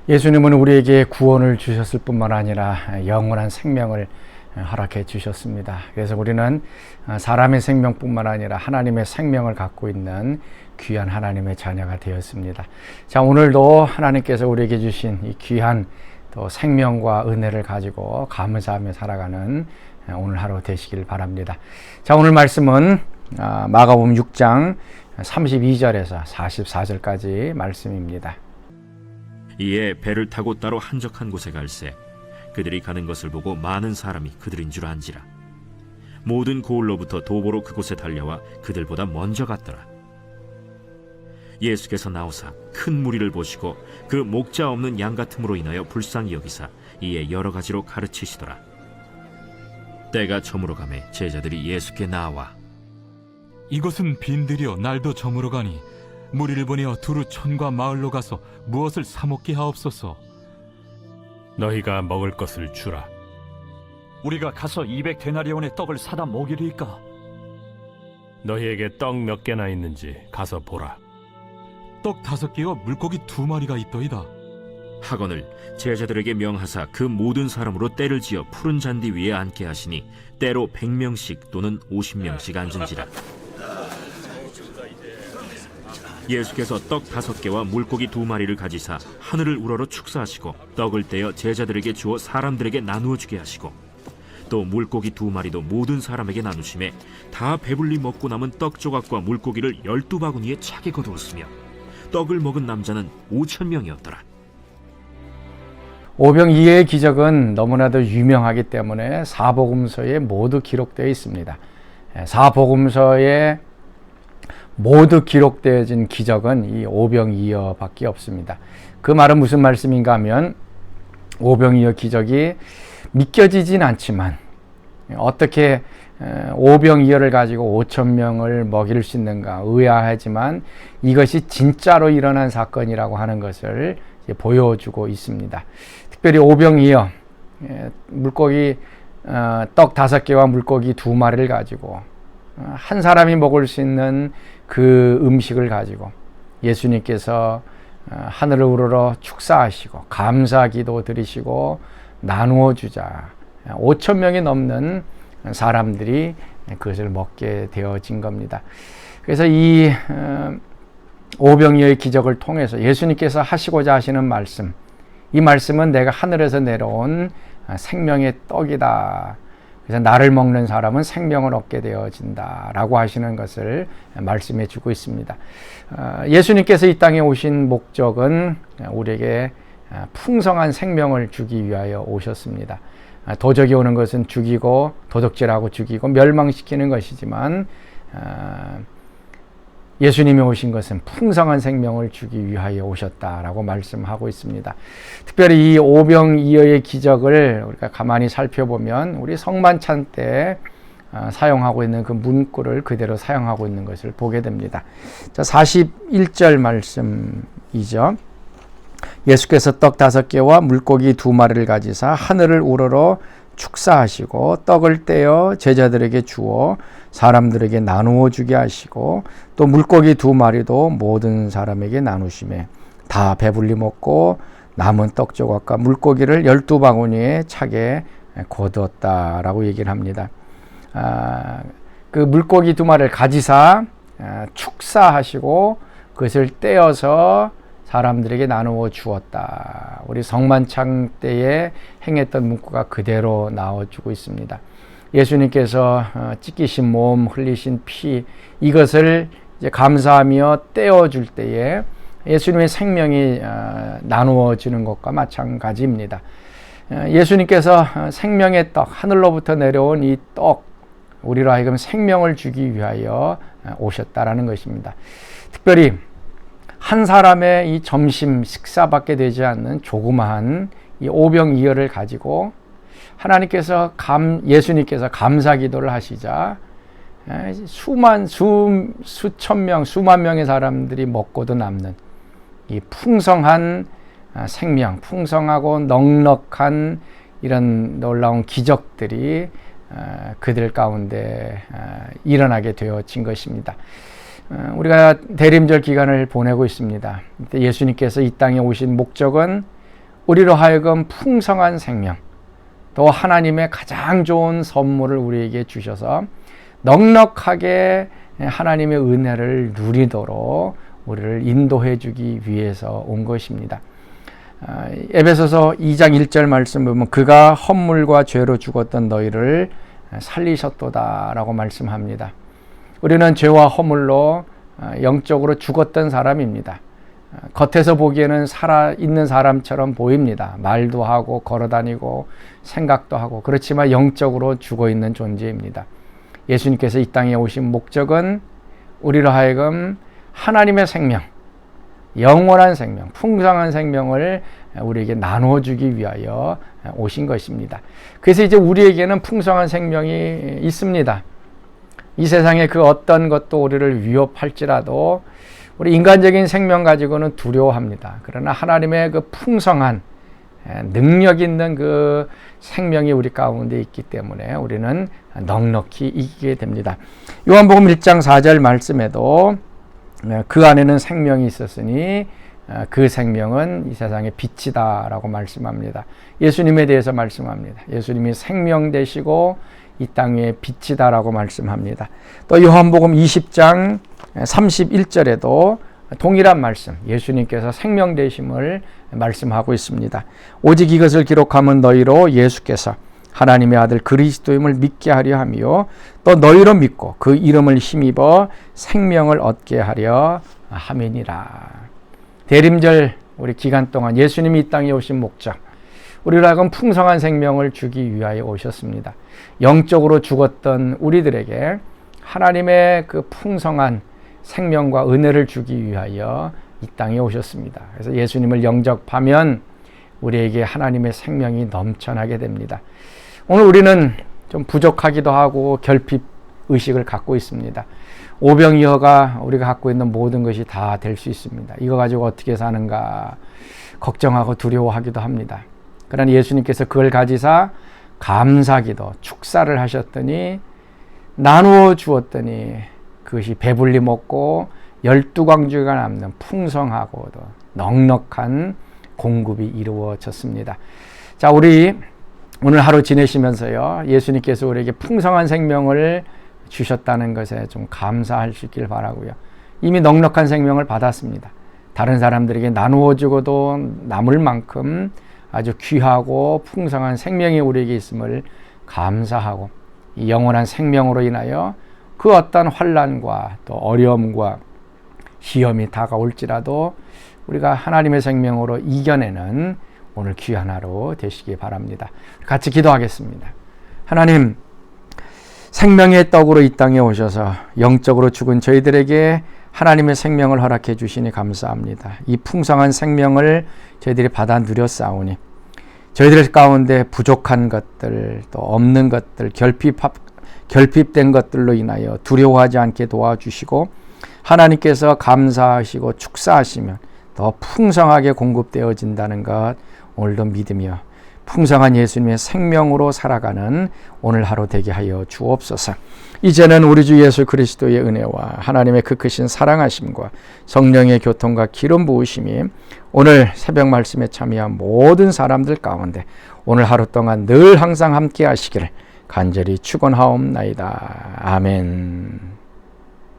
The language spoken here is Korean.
예수님은 우리에게 구원을 주셨을 뿐만 아니라 영원한 생명을 허락해 주셨습니다. 그래서 우리는 사람의 생명뿐만 아니라 하나님의 생명을 갖고 있는 귀한 하나님의 자녀가 되었습니다. 자, 오늘도 하나님께서 우리에게 주신 이 귀한 또 생명과 은혜를 가지고 감사하며 살아가는 오늘 하루 되시길 바랍니다. 자, 오늘 말씀은 마가복음 6장 32절에서 44절까지 말씀입니다. 이에 배를 타고 따로 한적한 곳에 갈새 그들이 가는 것을 보고 많은 사람이 그들인 줄 안지라. 모든 고을로부터 도보로 그곳에 달려와 그들보다 먼저 갔더라. 예수께서 나오사 큰 무리를 보시고 그 목자 없는 양 같음으로 인하여 불쌍히 여기사 이에 여러 가지로 가르치시더라. 때가 저물어 가매 제자들이 예수께 나와 이곳은 빈들이여 날도 저물어 가니 무리를 보내어 두루 촌과 마을로 가서 무엇을 사 먹게 하옵소서. 너희가 먹을 것을 주라. 우리가 가서 200데나리온의 떡을 사다 먹이리이까? 너희에게 떡 몇 개나 있는지 가서 보라. 떡 5개와 물고기 2마리가 있더이다. 하거늘 제자들에게 명하사 그 모든 사람으로 때를 지어 푸른 잔디 위에 앉게 하시니 때로 100명씩 또는 50명씩 앉은지라. 예수께서 떡 5개와 물고기 2마리를 가지사 하늘을 우러러 축사하시고 떡을 떼어 제자들에게 주어 사람들에게 나누어 주게 하시고 또 물고기 2마리도 모든 사람에게 나누시매 다 배불리 먹고 남은 떡 조각과 물고기를 12바구니에 차게 거두었으며 떡을 먹은 남자는 5,000명이었더라. 오병이어의 기적은 너무나도 유명하기 때문에 사복음서에 모두 기록되어 있습니다. 사복음서에 모두 기록되어진 기적은 이 오병이어밖에 없습니다. 그 말은 무슨 말씀인가 하면 오병이어 기적이 믿겨지진 않지만 어떻게 오병이어를 가지고 5,000명을 먹일 수 있는가 의아하지만 이것이 진짜로 일어난 사건이라고 하는 것을 보여주고 있습니다. 특별히 오병이어 물고기 떡 5개와 물고기 2마리를 가지고 한 사람이 먹을 수 있는 그 음식을 가지고 예수님께서 하늘을 우러러 축사하시고 감사기도 드리시고 나누어 주자 5,000명이 넘는 사람들이 그것을 먹게 되어진 겁니다. 그래서 이 오병이어의 기적을 통해서 예수님께서 하시고자 하시는 말씀, 이 말씀은 내가 하늘에서 내려온 생명의 떡이다. 그래서 나를 먹는 사람은 생명을 얻게 되어진다 라고 하시는 것을 말씀해 주고 있습니다. 예수님께서 이 땅에 오신 목적은 우리에게 풍성한 생명을 주기 위하여 오셨습니다. 도적이 오는 것은 죽이고 도둑질하고 죽이고 멸망시키는 것이지만 예수님이 오신 것은 풍성한 생명을 주기 위하여 오셨다라고 말씀하고 있습니다. 특별히 이 오병이어의 기적을 우리가 가만히 살펴보면 우리 성만찬 때 사용하고 있는 그 문구를 그대로 사용하고 있는 것을 보게 됩니다. 자, 41절 말씀이죠. 예수께서 떡 5개와 물고기 2마리를 가지사 하늘을 우러러 축사하시고 떡을 떼어 제자들에게 주어 사람들에게 나누어 주게 하시고 또 물고기 2마리도 모든 사람에게 나누시매 다 배불리 먹고 남은 떡 조각과 물고기를 12바구니에 차게 거두었다라고 얘기를 합니다. 그 물고기 2마리를 가지사 축사하시고 그것을 떼어서 사람들에게 나누어 주었다. 우리 성만찬 때에 행했던 문구가 그대로 나와주고 있습니다. 예수님께서 찢기신 몸, 흘리신 피, 이것을 이제 감사하며 떼어줄 때에 예수님의 생명이 나누어지는 것과 마찬가지입니다. 예수님께서 생명의 떡, 하늘로부터 내려온 이 떡, 우리로 하여금 생명을 주기 위하여 오셨다라는 것입니다. 특별히 한 사람의 이 점심 식사밖에 되지 않는 조그마한 이 오병이어를 가지고 하나님께서 예수님께서 감사 기도를 하시자 수천 명, 수만 명의 사람들이 먹고도 남는 이 풍성한 생명, 풍성하고 넉넉한 이런 놀라운 기적들이 그들 가운데 일어나게 되어진 것입니다. 우리가 대림절 기간을 보내고 있습니다. 예수님께서 이 땅에 오신 목적은 우리로 하여금 풍성한 생명, 또 하나님의 가장 좋은 선물을 우리에게 주셔서 넉넉하게 하나님의 은혜를 누리도록 우리를 인도해 주기 위해서 온 것입니다. 에베소서 2장 1절 말씀 보면 그가 헛물과 죄로 죽었던 너희를 살리셨도다 라고 말씀합니다. 우리는 죄와 허물로 영적으로 죽었던 사람입니다. 겉에서 보기에는 살아있는 사람처럼 보입니다. 말도 하고 걸어다니고 생각도 하고, 그렇지만 영적으로 죽어있는 존재입니다. 예수님께서 이 땅에 오신 목적은 우리로 하여금 하나님의 생명, 영원한 생명, 풍성한 생명을 우리에게 나눠주기 위하여 오신 것입니다. 그래서 이제 우리에게는 풍성한 생명이 있습니다. 이 세상의 그 어떤 것도 우리를 위협할지라도 우리 인간적인 생명 가지고는 두려워합니다. 그러나 하나님의 그 풍성한 능력 있는 그 생명이 우리 가운데 있기 때문에 우리는 넉넉히 이기게 됩니다. 요한복음 1장 4절 말씀에도 그 안에는 생명이 있었으니 그 생명은 이 세상의 빛이다 라고 말씀합니다. 예수님에 대해서 말씀합니다. 예수님이 생명 되시고 이 땅의 빛이다 라고 말씀합니다. 또 요한복음 20장 31절에도 동일한 말씀, 예수님께서 생명 되심을 말씀하고 있습니다. 오직 이것을 기록하면 너희로 예수께서 하나님의 아들 그리스도임을 믿게 하려 하며 또 너희로 믿고 그 이름을 힘입어 생명을 얻게 하려 함이니라. 대림절 우리 기간 동안 예수님이 이 땅에 오신 목적, 우리로 하여금 풍성한 생명을 주기 위하여 오셨습니다. 영적으로 죽었던 우리들에게 하나님의 그 풍성한 생명과 은혜를 주기 위하여 이 땅에 오셨습니다. 그래서 예수님을 영접하면 우리에게 하나님의 생명이 넘쳐나게 됩니다. 오늘 우리는 좀 부족하기도 하고 결핍 의식을 갖고 있습니다. 오병이어가 우리가 갖고 있는 모든 것이 다 될 수 있습니다. 이거 가지고 어떻게 사는가 걱정하고 두려워하기도 합니다. 그러나 예수님께서 그걸 가지사 감사기도, 축사를 하셨더니 나누어 주었더니 그것이 배불리 먹고 12광주가 남는 풍성하고도 넉넉한 공급이 이루어졌습니다. 자, 우리 오늘 하루 지내시면서요, 예수님께서 우리에게 풍성한 생명을 주셨다는 것에 좀 감사할 수 있길 바라고요. 이미 넉넉한 생명을 받았습니다. 다른 사람들에게 나누어 주고도 남을 만큼 아주 귀하고 풍성한 생명이 우리에게 있음을 감사하고, 이 영원한 생명으로 인하여 그 어떤 환난과 또 어려움과 시험이 다가올지라도 우리가 하나님의 생명으로 이겨내는 오늘 귀한 하루 되시기 바랍니다. 같이 기도하겠습니다. 하나님, 생명의 떡으로 이 땅에 오셔서 영적으로 죽은 저희들에게 하나님의 생명을 허락해 주시니 감사합니다. 이 풍성한 생명을 저희들이 받아 누렸사오니 저희들 가운데 부족한 것들, 또 없는 것들, 결핍된 것들로 인하여 두려워하지 않게 도와주시고 하나님께서 감사하시고 축사하시면 더 풍성하게 공급되어진다는 것 오늘도 믿으며 풍성한 예수님의 생명으로 살아가는 오늘 하루 되게 하여 주옵소서. 이제는 우리 주 예수 그리스도의 은혜와 하나님의 그 크신 사랑하심과 성령의 교통과 기름 부으심이 오늘 새벽 말씀에 참여한 모든 사람들 가운데 오늘 하루 동안 늘 항상 함께 하시기를 간절히 축원하옵나이다. 아멘.